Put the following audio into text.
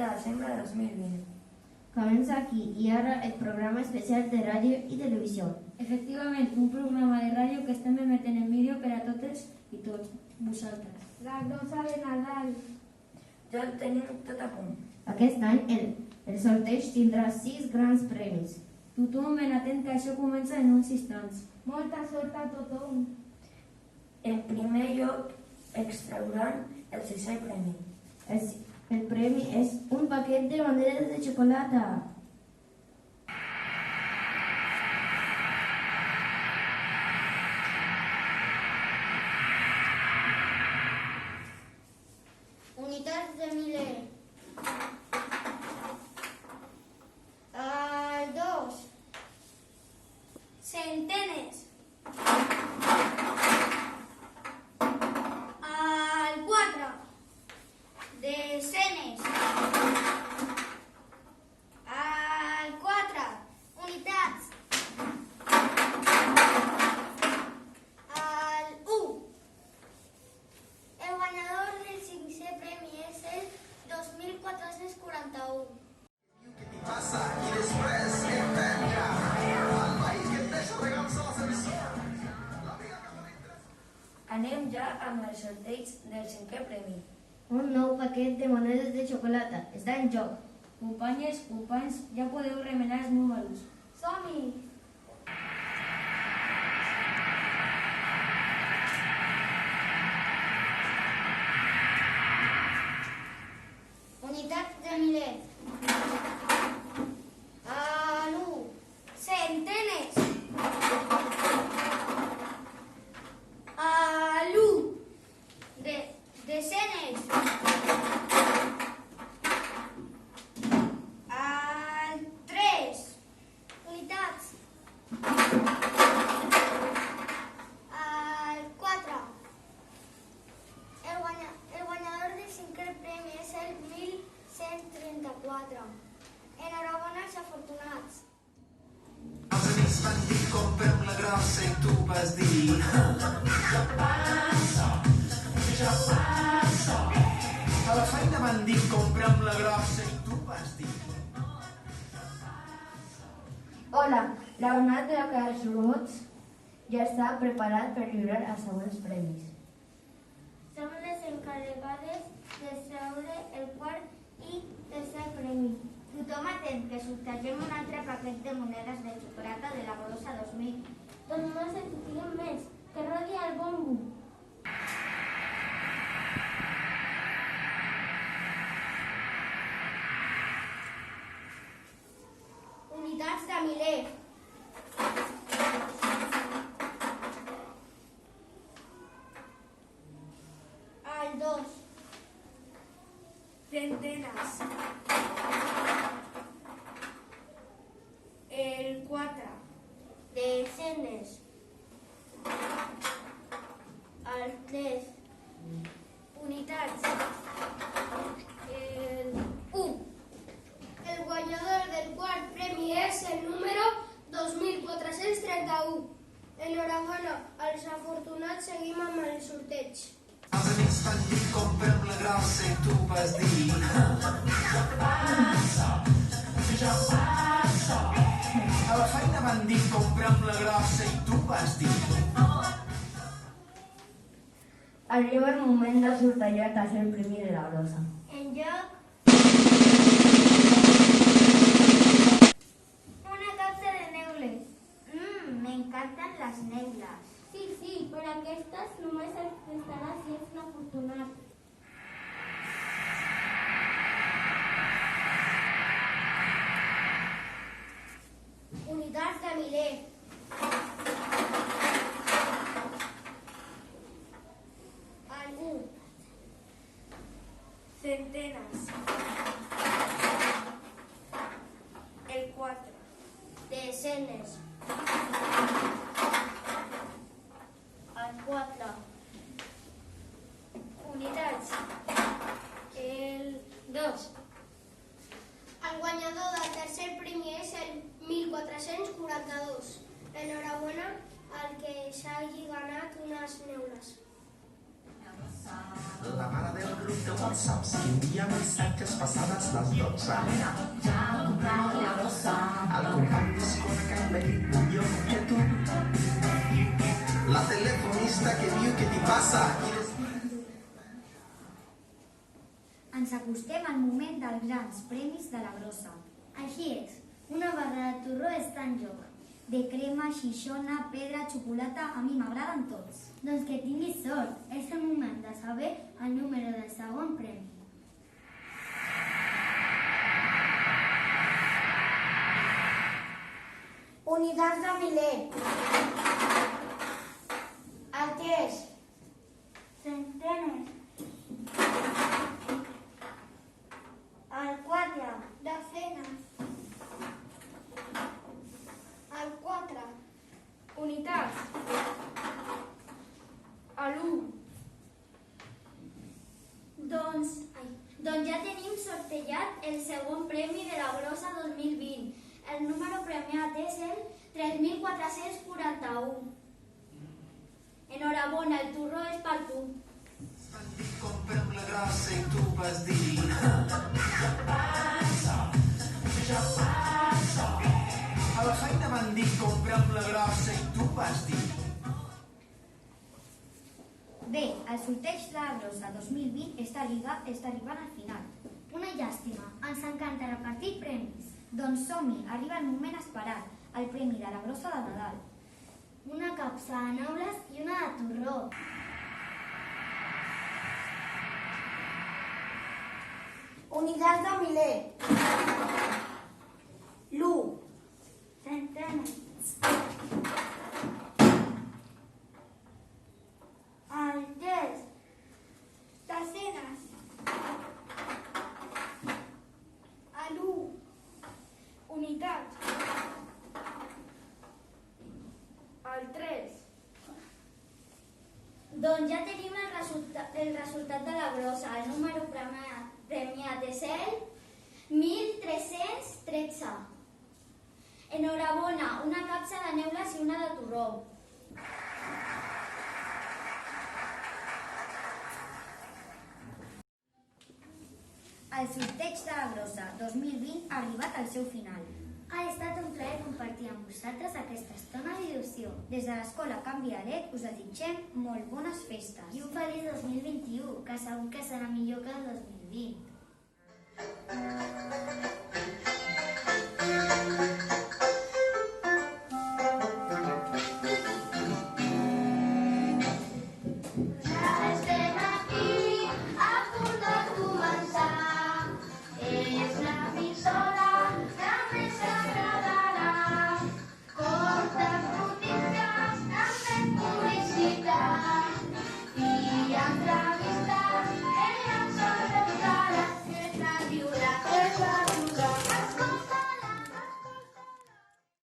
de desembre de 2020. Comença aquí i ara el programa especial de ràdio i televisió. Efectivament, un programa de ràdio que estem emetent en vídeo per a totes i tots vosaltres. La grossa de Nadal. Ja el tenim tot a punt. Aquest any el sorteig tindrà 6 grans premis. Tothom ben atent que això comença en uns instants. Molta sort a tothom. En primer lloc extrauran el sisè premi. El premi és un paquet de monedes de xocolata. Unitats de miler. El 2. Centenes. El 4. Decenes. El 4. Unitats. El 1. El guanyador del 5è premi és el 2441. Anem ja amb el sorteig del 5è premi. Un nou paquet de monedes de xocolata està en joc. Companyes, companys, ja podeu remenar els números. Som-hi! Unitats de miler. L'1. Centenes. L'1. Decenes. El 3. Unitats. El 4. El guanyador del 5è premi és el 1134. Enhorabona als afortunats. Els amics van dir comprem la grossa i tu vas dir a la feina van dir comprem la grossa i tu vas dir Hola, l'alumnat de la classe Robots ja està preparat per lliurar els següents premis. Som les encarregades d'extreure el quart i tercer premi. Tothom atent que sortegem un altre paquet de monedes de xocolata de la Grossa 2000. Doncs no se'n fiquem més, que rodi el bombo. Unitats de miler. El 2. Centenes. El 4. Decenes. El 3. Unitats. El 1. El guanyador del quart premi és el número 2431. Enhorabona, als afortunats seguim amb el sorteig. els amics van dir comprem la grossa i tu vas dir a la feina van dir comprem la grossa i tu vas dir Arriba el moment de sortejar el tercer premi de la brossa. En joc una capsa de neules. M'encanten les neules. Sí, però aquestes només es prestarà si ets un afortunat. Unitats de miler. El 1. Centenes. El 4. Decenes. El 4. Unitats. El 2. El guanyador del tercer premi és el 1442. Enhorabona al que s'hagi ganat unes neules. La mare del grup de whatsapps que envia missatges passades les 12. El company d'escola que ha envellit millor que tu. La telefonista que diu que t'hi passa i Ens acostem al moment dels grans premis de la brossa. Així és, una barra de torró està en joc. De crema, xixona, pedra, xocolata, a mi m'agraden tots. Doncs que tinguis sort, és el moment de saber el número del segon premi. Unitats de miler. El 3. Centenes. El 4. Desenes. El 4. Unitats. L'1. Doncs ja tenim sortejat el segon premi de la brossa 2020. El número premiat és el 3441. Enhorabona, el turró és per tu. comprem la grossa i tu vas dir a la feina van dir comprem la grossa i tu vas dir Bé, el sorteig de la brossa 2020 està arribant al final. Una llàstima, ens encanta repartir premis. Doncs som-hi, arriba el moment esperat, el premi de la brossa de Nadal. Una capsa de neules i una de torró. Unitats de miler. L'1. Centenes. El 3. Desenes. L'1. Unitats. El 3. Doncs ja tenim el resultat de la brossa. El número premiat és el 1313. Enhorabona, una capsa de neules i una de torró. El sorteig de la brossa 2020 ha arribat al seu final. Ha estat un plaer compartir amb vosaltres aquesta estona d'il·lusió. Des de l'Escola Can Vialet us desitgem molt bones festes. I un feliç 2021, que segur que serà millor que el 2020.